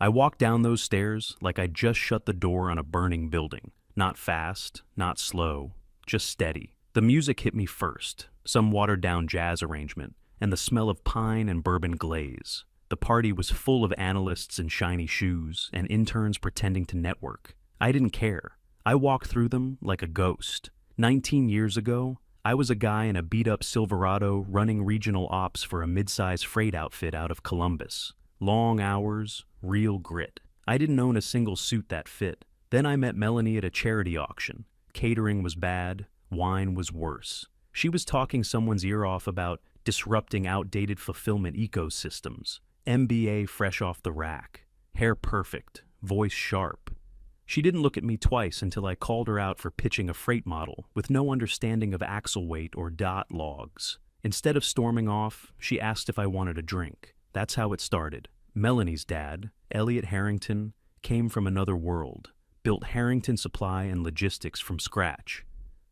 I walked down those stairs like I'd just shut the door on a burning building. Not fast, not slow, just steady. The music hit me first, some watered-down jazz arrangement, and the smell of pine and bourbon glaze. The party was full of analysts in shiny shoes and interns pretending to network. I didn't care. I walked through them like a ghost. 19 years ago, I was a guy in a beat-up Silverado running regional ops for a mid-size freight outfit out of Columbus. Long hours, real grit. I didn't own a single suit that fit. Then I met Melanie at a charity auction. Catering was bad, wine was worse. She was talking someone's ear off about disrupting outdated fulfillment ecosystems. MBA fresh off the rack. Hair perfect, voice sharp. She didn't look at me twice until I called her out for pitching a freight model with no understanding of axle weight or dot logs. Instead of storming off, she asked if I wanted a drink. That's how it started. Melanie's dad, Elliot Harrington, came from another world. Built Harrington Supply and Logistics from scratch.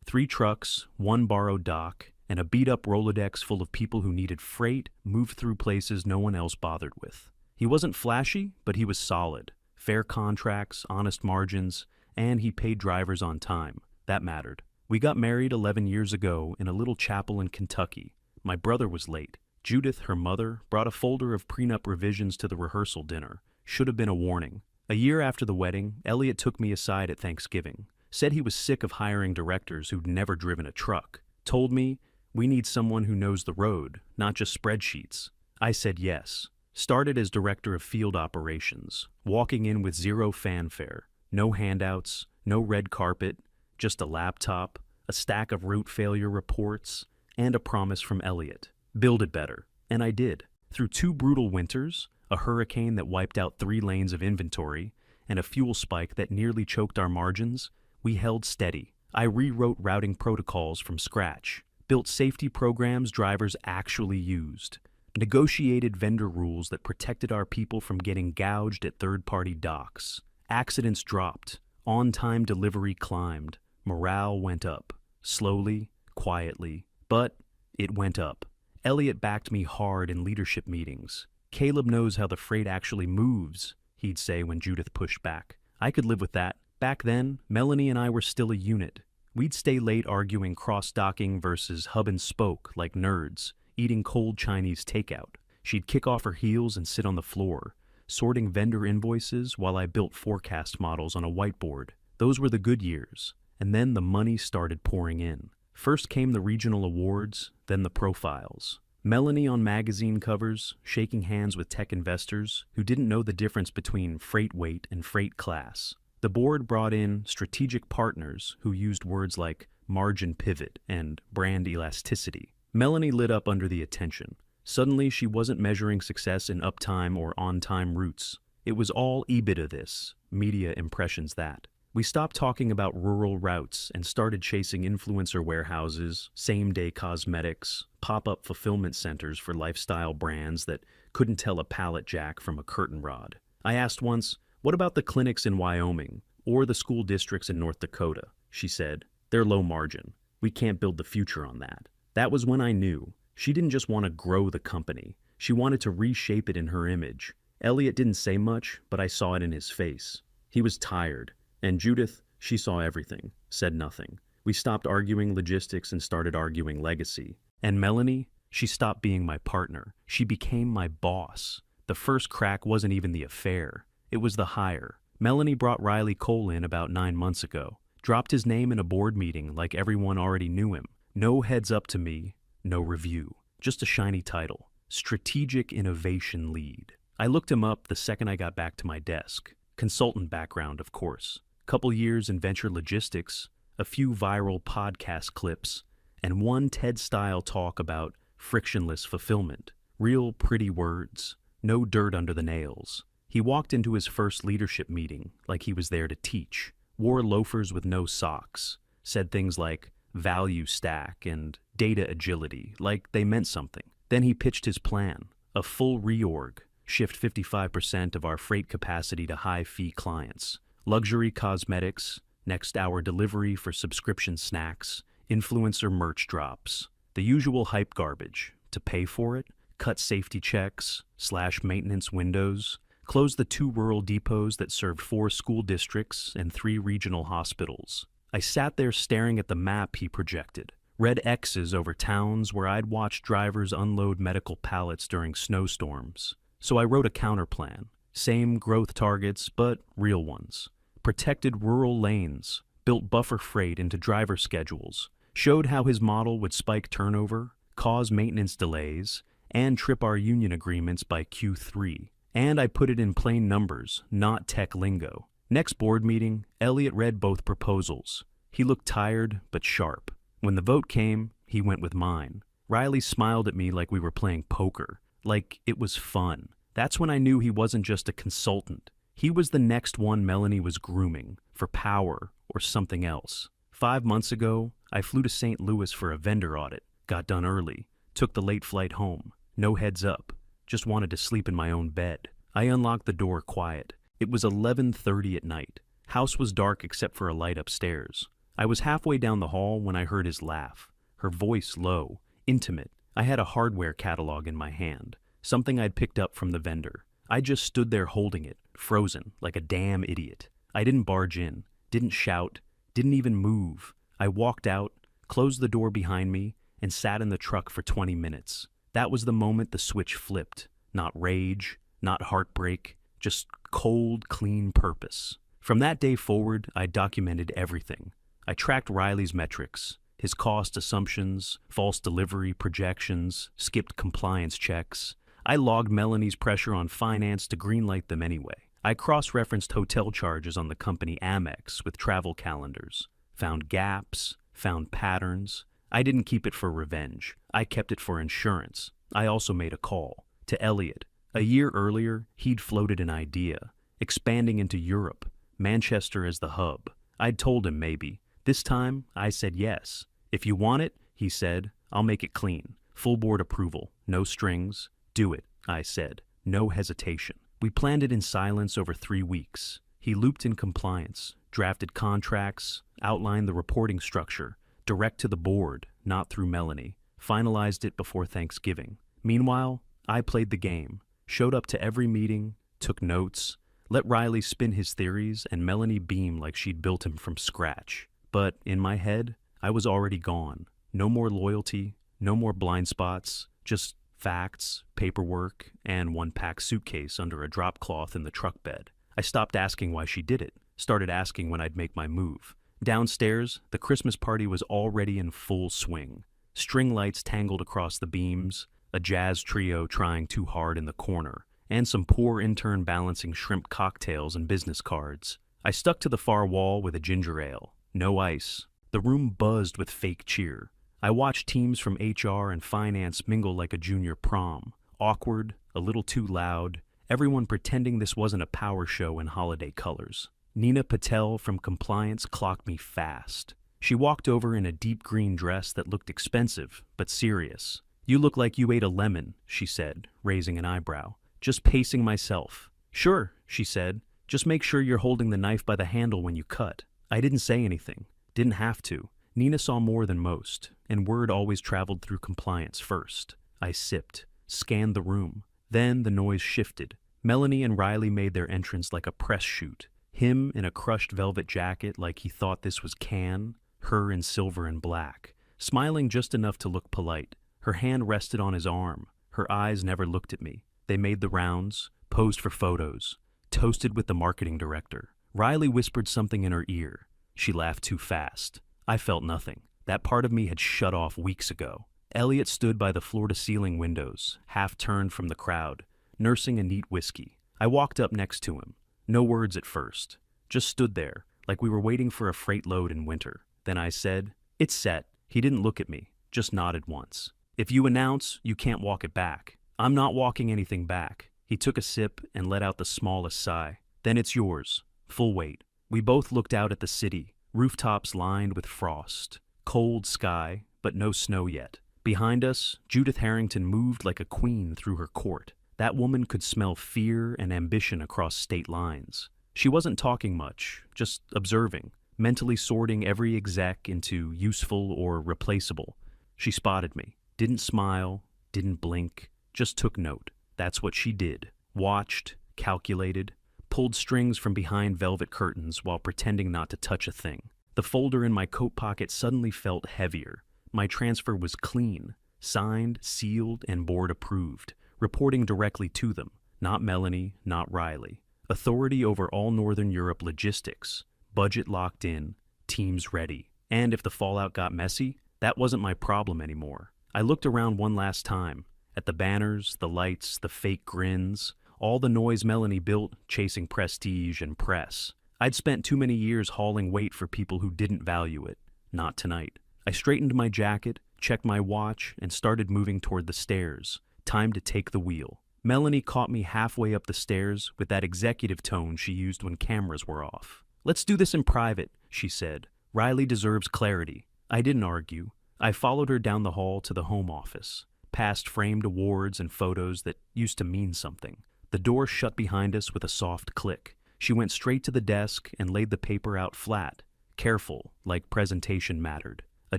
3 trucks, 1 borrowed dock, and a beat-up Rolodex full of people who needed freight moved through places no one else bothered with. He wasn't flashy, but he was solid. Fair contracts, honest margins, and he paid drivers on time. That mattered. We got married 11 years ago in a little chapel in Kentucky. My brother was late. Judith, her mother, brought a folder of prenup revisions to the rehearsal dinner. Should have been a warning. A year after the wedding, Elliot took me aside at Thanksgiving. Said he was sick of hiring directors who'd never driven a truck. Told me, we need someone who knows the road, not just spreadsheets. I said yes. Started as director of field operations, walking in with zero fanfare, no handouts, no red carpet, just a laptop, a stack of route failure reports, and a promise from Elliot. Build it better. And I did. Through 2 brutal winters, a hurricane that wiped out 3 lanes of inventory, and a fuel spike that nearly choked our margins, we held steady. I rewrote routing protocols from scratch, built safety programs drivers actually used, negotiated vendor rules that protected our people from getting gouged at third-party docks. Accidents dropped, on-time delivery climbed, morale went up, slowly, quietly, but it went up. Elliot backed me hard in leadership meetings. Caleb knows how the freight actually moves, he'd say when Judith pushed back. I could live with that. Back then, Melanie and I were still a unit. We'd stay late arguing cross-docking versus hub and spoke like nerds, eating cold Chinese takeout. She'd kick off her heels and sit on the floor, sorting vendor invoices while I built forecast models on a whiteboard. Those were the good years. And then the money started pouring in. First came the regional awards, then the profiles. Melanie on magazine covers, shaking hands with tech investors who didn't know the difference between freight weight and freight class. The board brought in strategic partners who used words like margin pivot and brand elasticity. Melanie lit up under the attention. Suddenly, she wasn't measuring success in uptime or on-time routes. It was all EBITDA this, media impressions that. We stopped talking about rural routes and started chasing influencer warehouses, same-day cosmetics, pop-up fulfillment centers for lifestyle brands that couldn't tell a pallet jack from a curtain rod. I asked once, what about the clinics in Wyoming or the school districts in North Dakota? She said, they're low margin. We can't build the future on that. That was when I knew. She didn't just want to grow the company. She wanted to reshape it in her image. Elliot didn't say much, but I saw it in his face. He was tired. And Judith, she saw everything, said nothing. We stopped arguing logistics and started arguing legacy. And Melanie, she stopped being my partner. She became my boss. The first crack wasn't even the affair. It was the hire. Melanie brought Riley Cole in about 9 months ago. Dropped his name in a board meeting like everyone already knew him. No heads up to me, no review. Just a shiny title. Strategic Innovation Lead. I looked him up the second I got back to my desk. Consultant background, of course. Couple years in venture logistics, a few viral podcast clips, and one TED-style talk about frictionless fulfillment. Real pretty words. No dirt under the nails. He walked into his first leadership meeting like he was there to teach. Wore loafers with no socks. Said things like value stack and data agility, like they meant something. Then he pitched his plan. A full reorg. Shift 55% of our freight capacity to high-fee clients. Luxury cosmetics, next-hour delivery for subscription snacks, influencer merch drops. The usual hype garbage. To pay for it, cut safety checks, slash maintenance windows, closed the 2 rural depots that served 4 school districts and 3 regional hospitals. I sat there staring at the map he projected, red X's over towns where I'd watched drivers unload medical pallets during snowstorms. So I wrote a counterplan. Same growth targets, but real ones. Protected rural lanes, built buffer freight into driver schedules, showed how his model would spike turnover, cause maintenance delays, and trip our union agreements by Q3. And I put it in plain numbers, not tech lingo. Next board meeting, Elliot read both proposals. He looked tired, but sharp. When the vote came, he went with mine. Riley smiled at me like we were playing poker, like it was fun. That's when I knew he wasn't just a consultant. He was the next one Melanie was grooming, for power or something else. 5 months ago, I flew to St. Louis for a vendor audit, got done early, took the late flight home. No heads up, just wanted to sleep in my own bed. I unlocked the door quiet. It was 11:30 at night. House was dark except for a light upstairs. I was halfway down the hall when I heard his laugh, her voice low, intimate. I had a hardware catalog in my hand, something I'd picked up from the vendor. I just stood there holding it, frozen, like a damn idiot. I didn't barge in, didn't shout, didn't even move. I walked out, closed the door behind me, and sat in the truck for 20 minutes. That was the moment the switch flipped. Not rage, not heartbreak, just cold, clean purpose. From that day forward, I documented everything. I tracked Riley's metrics, his cost assumptions, false delivery projections, skipped compliance checks. I logged Melanie's pressure on finance to greenlight them anyway. I cross-referenced hotel charges on the company Amex with travel calendars, found gaps, found patterns. I didn't keep it for revenge. I kept it for insurance. I also made a call to Elliot. A year earlier, he'd floated an idea, expanding into Europe, Manchester as the hub. I'd told him maybe. This time, I said yes. If you want it, he said, I'll make it clean. Full board approval, no strings. Do it, I said. No hesitation. We planned it in silence over 3 weeks. He looped in compliance, drafted contracts, outlined the reporting structure, direct to the board, not through Melanie, finalized it before Thanksgiving. Meanwhile, I played the game, showed up to every meeting, took notes, let Riley spin his theories, and Melanie beam like she'd built him from scratch. But in my head, I was already gone. No more loyalty, no more blind spots, just facts, paperwork, and one packed suitcase under a drop cloth in the truck bed. I stopped asking why she did it, started asking when I'd make my move. Downstairs, the Christmas party was already in full swing. String lights tangled across the beams, a jazz trio trying too hard in the corner, and some poor intern balancing shrimp cocktails and business cards. I stuck to the far wall with a ginger ale. No ice. The room buzzed with fake cheer. I watched teams from HR and finance mingle like a junior prom. Awkward, a little too loud, everyone pretending this wasn't a power show in holiday colors. Nina Patel from compliance clocked me fast. She walked over in a deep green dress that looked expensive, but serious. You look like you ate a lemon, she said, raising an eyebrow. Just pacing myself. Sure, she said. Just make sure you're holding the knife by the handle when you cut. I didn't say anything. Didn't have to. Nina saw more than most, and word always traveled through compliance first. I sipped, scanned the room. Then the noise shifted. Melanie and Riley made their entrance like a press shoot. Him in a crushed velvet jacket like he thought this was Cannes, her in silver and black, smiling just enough to look polite. Her hand rested on his arm. Her eyes never looked at me. They made the rounds, posed for photos, toasted with the marketing director. Riley whispered something in her ear. She laughed too fast. I felt nothing. That part of me had shut off weeks ago. Elliot stood by the floor-to-ceiling windows, half-turned from the crowd, nursing a neat whiskey. I walked up next to him. No words at first. Just stood there, like we were waiting for a freight load in winter. Then I said, "It's set." He didn't look at me, just nodded once. "If you announce, you can't walk it back." "I'm not walking anything back." He took a sip and let out the smallest sigh. "Then it's yours. Full weight." We both looked out at the city, rooftops lined with frost. Cold sky, but no snow yet. Behind us, Judith Harrington moved like a queen through her court. That woman could smell fear and ambition across state lines. She wasn't talking much, just observing, mentally sorting every exec into useful or replaceable. She spotted me, didn't smile, didn't blink, just took note. That's what she did. Watched, calculated, pulled strings from behind velvet curtains while pretending not to touch a thing. The folder in my coat pocket suddenly felt heavier. My transfer was clean, signed, sealed, and board approved, reporting directly to them, not Melanie, not Riley. Authority over all Northern Europe logistics, budget locked in, teams ready. And if the fallout got messy, that wasn't my problem anymore. I looked around one last time, at the banners, the lights, the fake grins, all the noise Melanie built chasing prestige and press. I'd spent too many years hauling weight for people who didn't value it. Not tonight. I straightened my jacket, checked my watch, and started moving toward the stairs. Time to take the wheel. Melanie caught me halfway up the stairs with that executive tone she used when cameras were off. "Let's do this in private," she said. "Riley deserves clarity." I didn't argue. I followed her down the hall to the home office, past framed awards and photos that used to mean something. The door shut behind us with a soft click. She went straight to the desk and laid the paper out flat, careful, like presentation mattered. A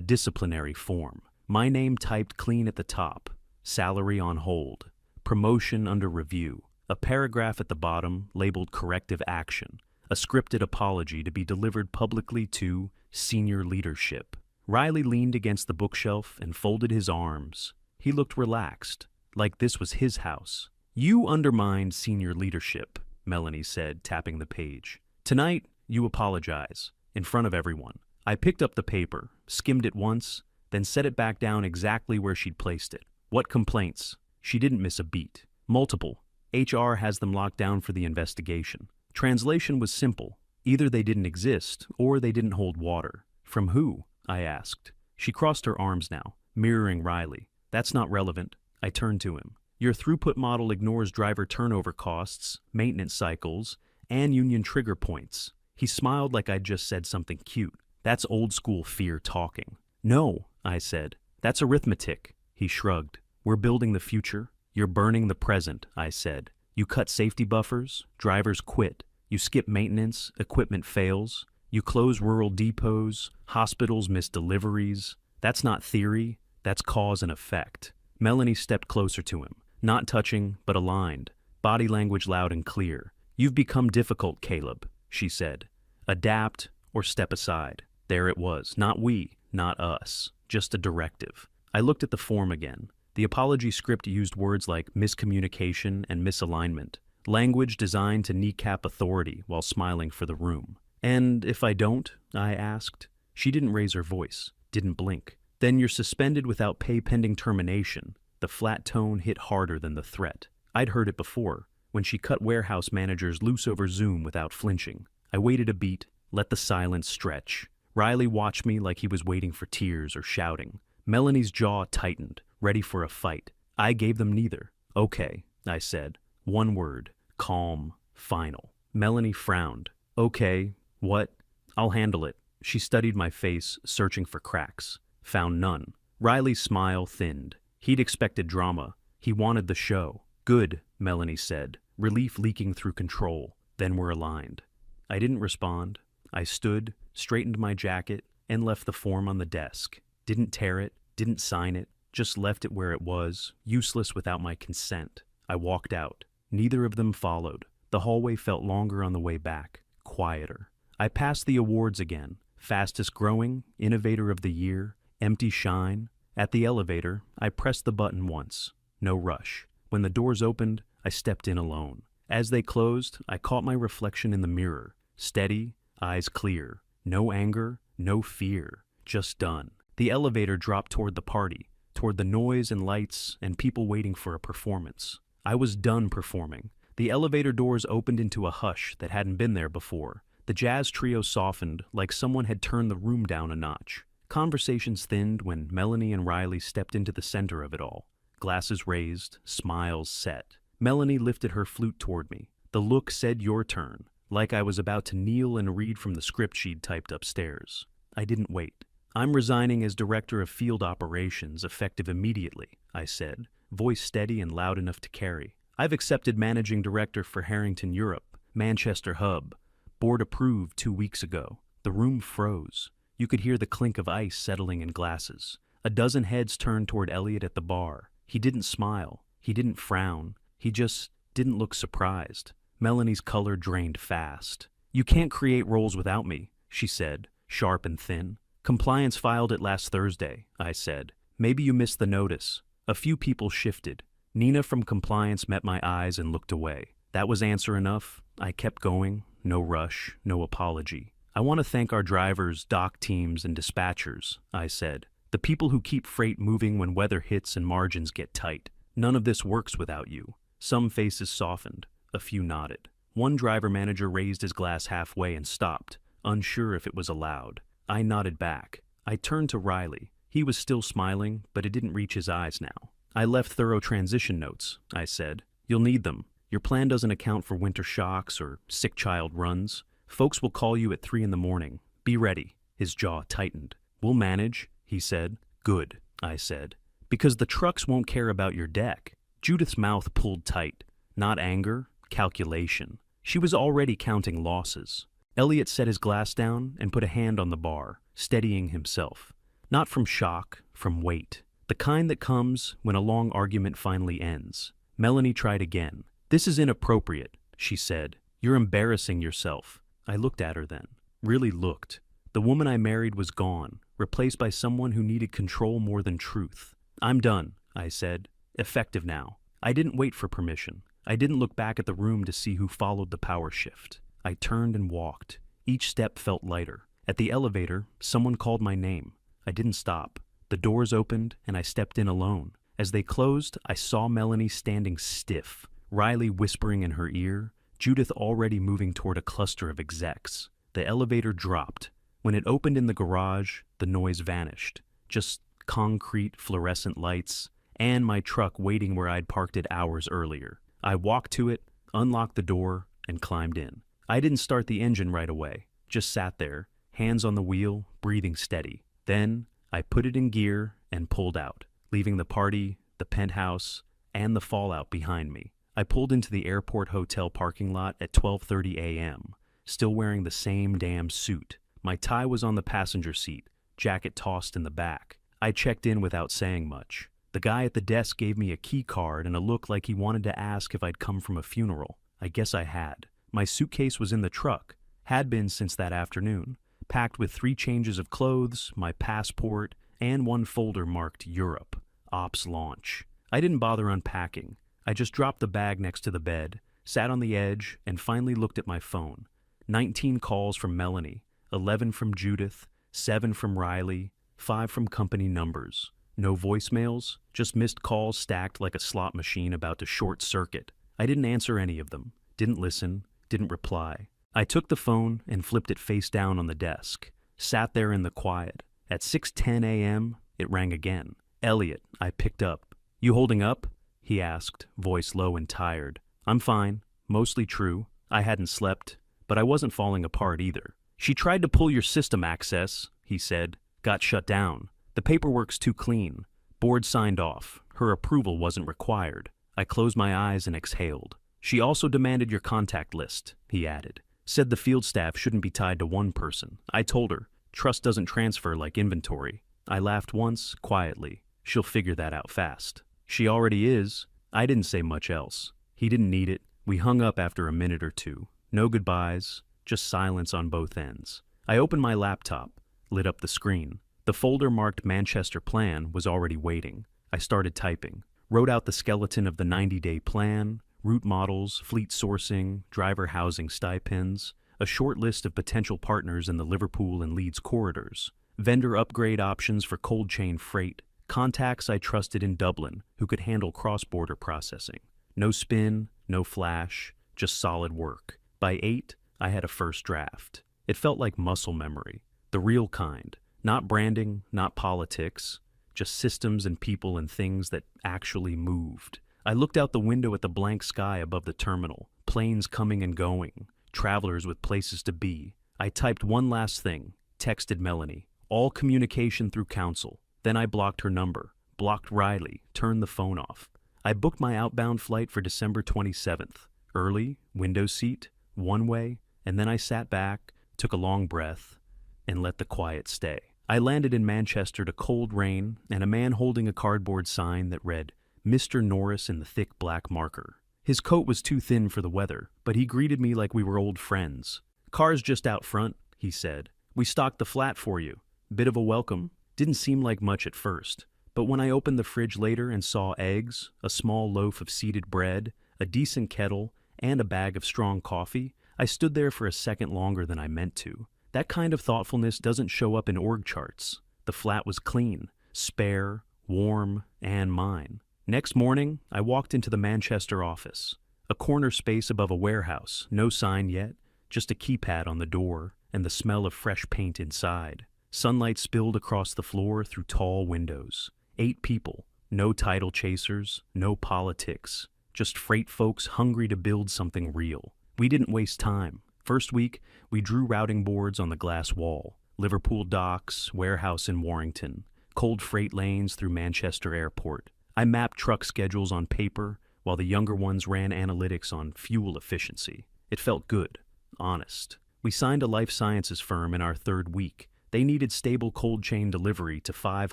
disciplinary form. My name typed clean at the top. Salary on hold. Promotion under review. A paragraph at the bottom labeled corrective action. A scripted apology to be delivered publicly to senior leadership. Riley leaned against the bookshelf and folded his arms. He looked relaxed, like this was his house. "You undermined senior leadership," Melanie said, tapping the page. "Tonight, you apologize, in front of everyone." I picked up the paper, skimmed it once, then set it back down exactly where she'd placed it. "What complaints?" She didn't miss a beat. "Multiple. HR has them locked down for the investigation." Translation was simple. Either they didn't exist, or they didn't hold water. "From who?" I asked. She crossed her arms now, mirroring Riley. "That's not relevant." I turned to him. "Your throughput model ignores driver turnover costs, maintenance cycles, and union trigger points." He smiled like I'd just said something cute. "That's old school fear talking." "No," I said. "That's arithmetic." He shrugged. "We're building the future. You're burning the present," I said. "You cut safety buffers, drivers quit. You skip maintenance, equipment fails. You close rural depots, hospitals miss deliveries. That's not theory, that's cause and effect." Melanie stepped closer to him, not touching, but aligned, body language loud and clear. "You've become difficult, Caleb," she said. "Adapt or step aside." There it was, not we, not us, just a directive. I looked at the form again. The apology script used words like miscommunication and misalignment, language designed to kneecap authority while smiling for the room. "And if I don't?" I asked. She didn't raise her voice, didn't blink. "Then you're suspended without pay pending termination." The flat tone hit harder than the threat. I'd heard it before, when she cut warehouse managers loose over Zoom without flinching. I waited a beat, let the silence stretch. Riley watched me like he was waiting for tears or shouting. Melanie's jaw tightened, ready for a fight. I gave them neither. "Okay," I said. One word, calm, final. Melanie frowned. "Okay, what?" "I'll handle it." She studied my face, searching for cracks. Found none. Riley's smile thinned. He'd expected drama. He wanted the show. "Good," Melanie said, relief leaking through control. "Then we're aligned." I didn't respond. I stood, straightened my jacket, and left the form on the desk. Didn't tear it, didn't sign it, just left it where it was, useless without my consent. I walked out. Neither of them followed. The hallway felt longer on the way back, quieter. I passed the awards again. Fastest growing, Innovator of the Year, Empty Shine. At the elevator, I pressed the button once. No rush. When the doors opened, I stepped in alone. As they closed, I caught my reflection in the mirror. Steady, eyes clear. No anger, no fear. Just done. The elevator dropped toward the party, toward the noise and lights and people waiting for a performance. I was done performing. The elevator doors opened into a hush that hadn't been there before. The jazz trio softened like someone had turned the room down a notch. Conversations thinned when Melanie and Riley stepped into the center of it all. Glasses raised, smiles set. Melanie lifted her flute toward me. The look said, "Your turn," like I was about to kneel and read from the script she'd typed upstairs. I didn't wait. "I'm resigning as Director of Field Operations, effective immediately," I said, voice steady and loud enough to carry. "I've accepted Managing Director for Harrington Europe, Manchester Hub. Board approved 2 weeks ago." The room froze. You could hear the clink of ice settling in glasses. A dozen heads turned toward Elliot at the bar. He didn't smile. He didn't frown. He just didn't look surprised. Melanie's color drained fast. "You can't create roles without me," she said, sharp and thin. "Compliance filed it last Thursday," I said. "Maybe you missed the notice." A few people shifted. Nina from compliance met my eyes and looked away. That was answer enough. I kept going. No rush, no apology. "I want to thank our drivers, dock teams, and dispatchers," I said. "The people who keep freight moving when weather hits and margins get tight. None of this works without you." Some faces softened. A few nodded. One driver manager raised his glass halfway and stopped, unsure if it was allowed. I nodded back. I turned to Riley. He was still smiling, but it didn't reach his eyes now. "I left thorough transition notes," I said. "You'll need them. Your plan doesn't account for winter shocks or sick child runs. Folks will call you at 3 in the morning. Be ready." His jaw tightened. "We'll manage," he said. "Good," I said. "Because the trucks won't care about your deck." Judith's mouth pulled tight. Not anger, calculation. She was already counting losses. Elliot set his glass down and put a hand on the bar, steadying himself. Not from shock, from weight. The kind that comes when a long argument finally ends. Melanie tried again. "This is inappropriate," she said. "You're embarrassing yourself." I looked at her then. Really looked. The woman I married was gone, replaced by someone who needed control more than truth. "I'm done," I said. "Effective now." I didn't wait for permission. I didn't look back at the room to see who followed the power shift. I turned and walked. Each step felt lighter. At the elevator, someone called my name. I didn't stop. The doors opened, and I stepped in alone. As they closed, I saw Melanie standing stiff, Riley whispering in her ear, Judith already moving toward a cluster of execs. The elevator dropped. When it opened in the garage, the noise vanished. Just concrete, fluorescent lights, and my truck waiting where I'd parked it hours earlier. I walked to it, unlocked the door, and climbed in. I didn't start the engine right away, just sat there, hands on the wheel, breathing steady. Then I put it in gear and pulled out, leaving the party, the penthouse, and the fallout behind me. I pulled into the airport hotel parking lot at 12:30 a.m., still wearing the same damn suit. My tie was on the passenger seat, jacket tossed in the back. I checked in without saying much. The guy at the desk gave me a key card and a look like he wanted to ask if I'd come from a funeral. I guess I had. My suitcase was in the truck, had been since that afternoon, packed with 3 changes of clothes, my passport, and one folder marked Europe, Ops Launch. I didn't bother unpacking. I just dropped the bag next to the bed, sat on the edge, and finally looked at my phone. 19 calls from Melanie, 11 from Judith, 7 from Riley, 5 from company numbers. No voicemails, just missed calls stacked like a slot machine about to short circuit. I didn't answer any of them, didn't listen, didn't reply. I took the phone and flipped it face down on the desk, sat there in the quiet. At 6:10 a.m., it rang again. "Elliot," I picked up. "You holding up?" he asked, voice low and tired. "I'm fine, mostly true. I hadn't slept, but I wasn't falling apart either." "She tried to pull your system access," he said. "Got shut down. The paperwork's too clean. Board signed off. Her approval wasn't required." I closed my eyes and exhaled. "She also demanded your contact list," he added. "Said the field staff shouldn't be tied to one person." I told her, "Trust doesn't transfer like inventory." I laughed once, quietly. "She'll figure that out fast." "She already is." I didn't say much else. He didn't need it. We hung up after a minute or two. No goodbyes, just silence on both ends. I opened my laptop, lit up the screen. The folder marked Manchester Plan was already waiting. I started typing. Wrote out the skeleton of the 90-day plan, route models, fleet sourcing, driver housing stipends, a short list of potential partners in the Liverpool and Leeds corridors, vendor upgrade options for cold chain freight, contacts I trusted in Dublin who could handle cross-border processing. No spin, no flash, just solid work. By 8, I had a first draft. It felt like muscle memory, the real kind. Not branding, not politics, just systems and people and things that actually moved. I looked out the window at the blank sky above the terminal, planes coming and going, travelers with places to be. I typed one last thing, texted Melanie. All communication through council. Then I blocked her number, blocked Riley, turned the phone off. I booked my outbound flight for December 27th. Early, window seat, one way, and then I sat back, took a long breath, and let the quiet stay. I landed in Manchester to cold rain and a man holding a cardboard sign that read, "Mr. Norris" in the thick black marker. His coat was too thin for the weather, but he greeted me like we were old friends. "Car's just out front," he said. "We stocked the flat for you. Bit of a welcome." Didn't seem like much at first, but when I opened the fridge later and saw eggs, a small loaf of seeded bread, a decent kettle, and a bag of strong coffee, I stood there for a second longer than I meant to. That kind of thoughtfulness doesn't show up in org charts. The flat was clean, spare, warm, and mine. Next morning, I walked into the Manchester office. A corner space above a warehouse, no sign yet, just a keypad on the door, and the smell of fresh paint inside. Sunlight spilled across the floor through tall windows. 8 people, no title chasers, no politics, just freight folks hungry to build something real. We didn't waste time. First week, we drew routing boards on the glass wall. Liverpool docks, warehouse in Warrington, cold freight lanes through Manchester Airport. I mapped truck schedules on paper, while the younger ones ran analytics on fuel efficiency. It felt good, honest. We signed a life sciences firm in our 3rd week. They needed stable cold chain delivery to 5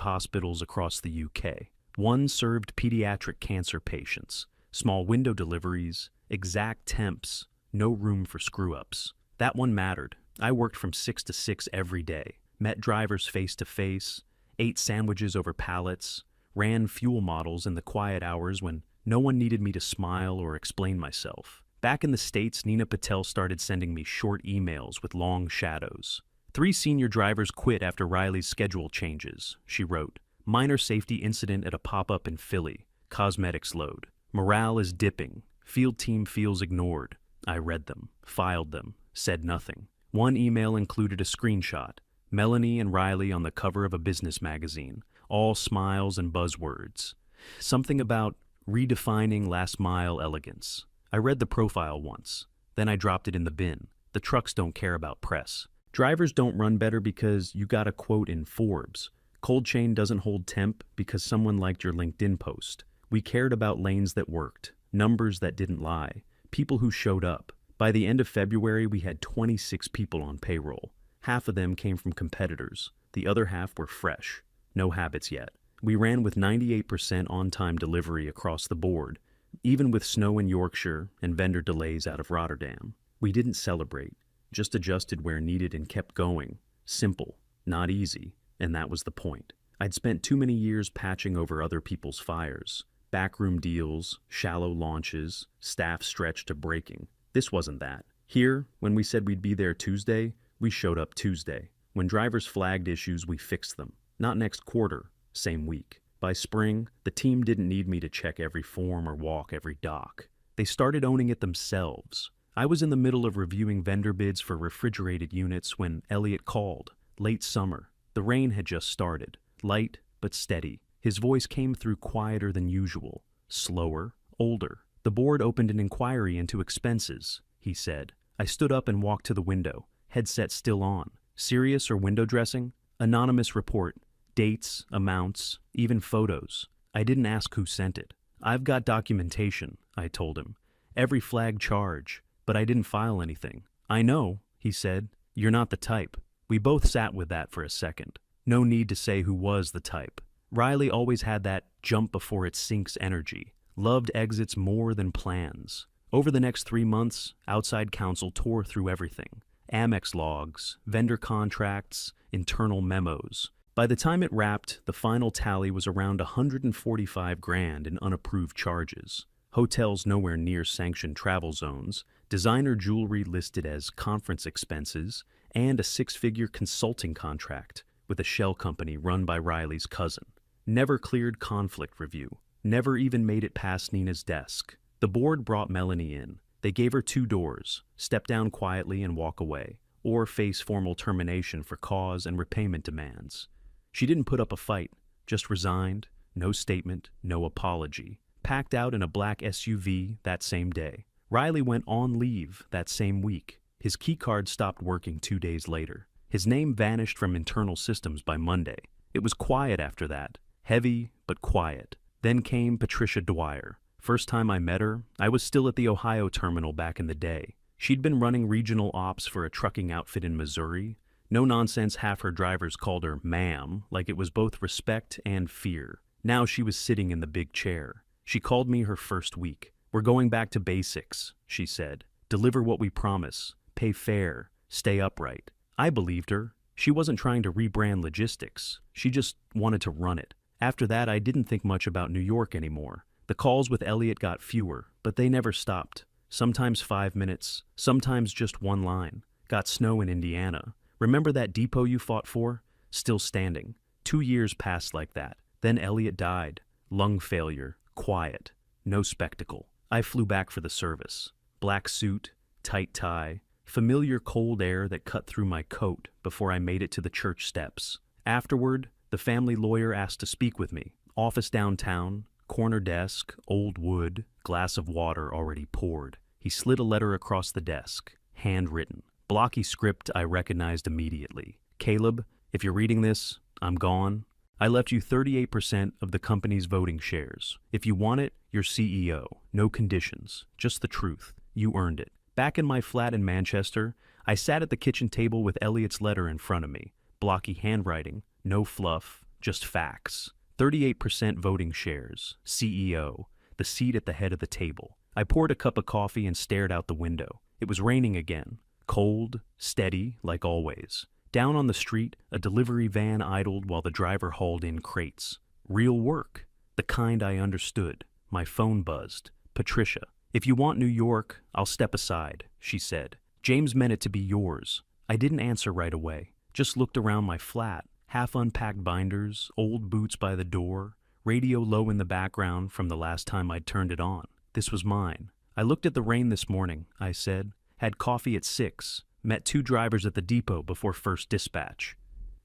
hospitals across the UK. One served pediatric cancer patients, small window deliveries, exact temps, no room for screw-ups. That one mattered. I worked from 6 to 6 every day, met drivers face to face, ate sandwiches over pallets, ran fuel models in the quiet hours when no one needed me to smile or explain myself. Back in the States, Nina Patel started sending me short emails with long shadows. 3 senior drivers quit after Riley's schedule changes, she wrote. Minor safety incident at a pop-up in Philly. Cosmetics load. Morale is dipping. Field team feels ignored. I read them, filed them, said nothing. One email included a screenshot. Melanie and Riley on the cover of a business magazine. All smiles and buzzwords. Something about redefining last-mile elegance. I read the profile once. Then I dropped it in the bin. The trucks don't care about press. Drivers don't run better because you got a quote in Forbes. Cold chain doesn't hold temp because someone liked your LinkedIn post. We cared about lanes that worked, numbers that didn't lie, people who showed up. By the end of February, we had 26 people on payroll. Half of them came from competitors. The other half were fresh. No habits yet. We ran with 98% on-time delivery across the board, even with snow in Yorkshire and vendor delays out of Rotterdam. We didn't celebrate, just adjusted where needed and kept going. Simple, not easy, and that was the point. I'd spent too many years patching over other people's fires. Backroom deals, shallow launches, staff stretched to breaking. This wasn't that. Here, when we said we'd be there Tuesday, we showed up Tuesday. When drivers flagged issues, we fixed them. Not next quarter, same week. By spring, the team didn't need me to check every form or walk every dock. They started owning it themselves. I was in the middle of reviewing vendor bids for refrigerated units when Elliot called. Late summer. The rain had just started. Light, but steady. His voice came through quieter than usual. Slower, older. The board opened an inquiry into expenses, he said. I stood up and walked to the window, headset still on. Serious or window dressing? Anonymous report. Dates, amounts, even photos. I didn't ask who sent it. I've got documentation, I told him. Every flag charge, but I didn't file anything. I know, he said. You're not the type. We both sat with that for a second. No need to say who was the type. Riley always had that jump before it sinks energy. Loved exits more than plans. Over the next 3 months, outside counsel tore through everything. Amex logs, vendor contracts, internal memos. By the time it wrapped, the final tally was around $145,000 in unapproved charges. Hotels nowhere near sanctioned travel zones, designer jewelry listed as conference expenses, and a 6-figure consulting contract with a shell company run by Riley's cousin. Never cleared conflict review. Never even made it past Nina's desk. The board brought Melanie in. They gave her 2 doors, step down quietly and walk away, or face formal termination for cause and repayment demands. She didn't put up a fight, just resigned, no statement, no apology. Packed out in a black SUV that same day. Riley went on leave that same week. His keycard stopped working 2 days later. His name vanished from internal systems by Monday. It was quiet after that. Heavy, but quiet. Then came Patricia Dwyer. First time I met her, I was still at the Ohio terminal back in the day. She'd been running regional ops for a trucking outfit in Missouri. No nonsense, half her drivers called her ma'am, like it was both respect and fear. Now she was sitting in the big chair. She called me her first week. We're We're going back to basics, she said. Deliver what we promise. Pay fair. Stay upright. I believed her. She wasn't trying to rebrand logistics. She just wanted to run it. After that, I didn't think much about New York anymore. The calls with Elliot got fewer, but they never stopped. Sometimes 5 minutes, sometimes just one line. Got snow in Indiana. Remember that depot you fought for? Still standing. 2 years passed like that. Then Elliot died. Lung failure. Quiet. No spectacle. I flew back for the service. Black suit, tight tie, familiar cold air that cut through my coat before I made it to the church steps. Afterward, the family lawyer asked to speak with me. Office downtown, corner desk, old wood, glass of water already poured. He slid a letter across the desk, handwritten. Blocky script I recognized immediately. Caleb, if you're reading this, I'm gone. I left you 38% of the company's voting shares. If you want it, you're CEO. No conditions. Just the truth. You earned it. Back in my flat in Manchester, I sat at the kitchen table with Elliot's letter in front of me. Blocky handwriting. No fluff. Just facts. 38% voting shares. CEO. The seat at the head of the table. I poured a cup of coffee and stared out the window. It was raining again. Cold, steady, like always. Down on the street, a delivery van idled while the driver hauled in crates. Real work. The kind I understood. My phone buzzed. Patricia. If you want New York, I'll step aside, she said. James meant it to be yours. I didn't answer right away. Just looked around my flat. Half-unpacked binders, old boots by the door, radio low in the background from the last time I'd turned it on. This was mine. I looked at the rain this morning, I said. Had coffee at 6. Met 2 drivers at the depot before first dispatch.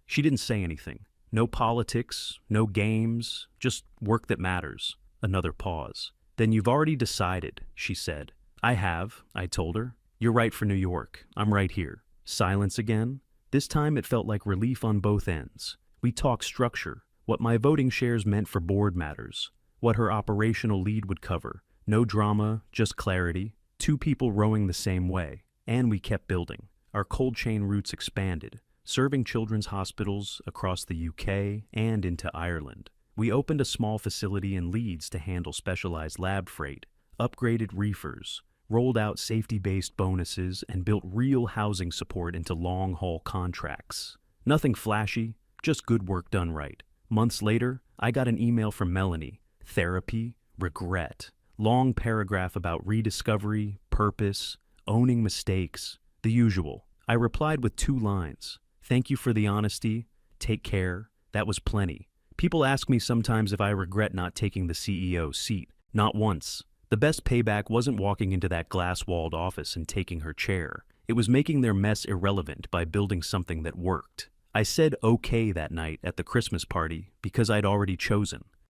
She didn't say anything. No politics, no games, just work that matters. Another pause. Then you've already decided, she said. I have, I told her. You're right for New York. I'm right here. Silence again. This time it felt like relief on both ends. We talked structure, what my voting shares meant for board matters, what her operational lead would cover. No drama, just clarity. 2 people rowing the same way. And we kept building. Our cold chain routes expanded, serving children's hospitals across the UK and into Ireland. We opened a small facility in Leeds to handle specialized lab freight, upgraded reefers, rolled out safety-based bonuses, and built real housing support into long-haul contracts. Nothing flashy, just good work done right. Months later, I got an email from Melanie. Therapy, regret. Long paragraph about rediscovery, purpose, owning mistakes, the usual. I replied with 2 lines. Thank you for the honesty. Take care. That was plenty. People ask me sometimes if I regret not taking the CEO seat. Not once. The best payback wasn't walking into that glass-walled office and taking her chair. It was making their mess irrelevant by building something that worked. I said okay that night at the Christmas party because I'd already chosen.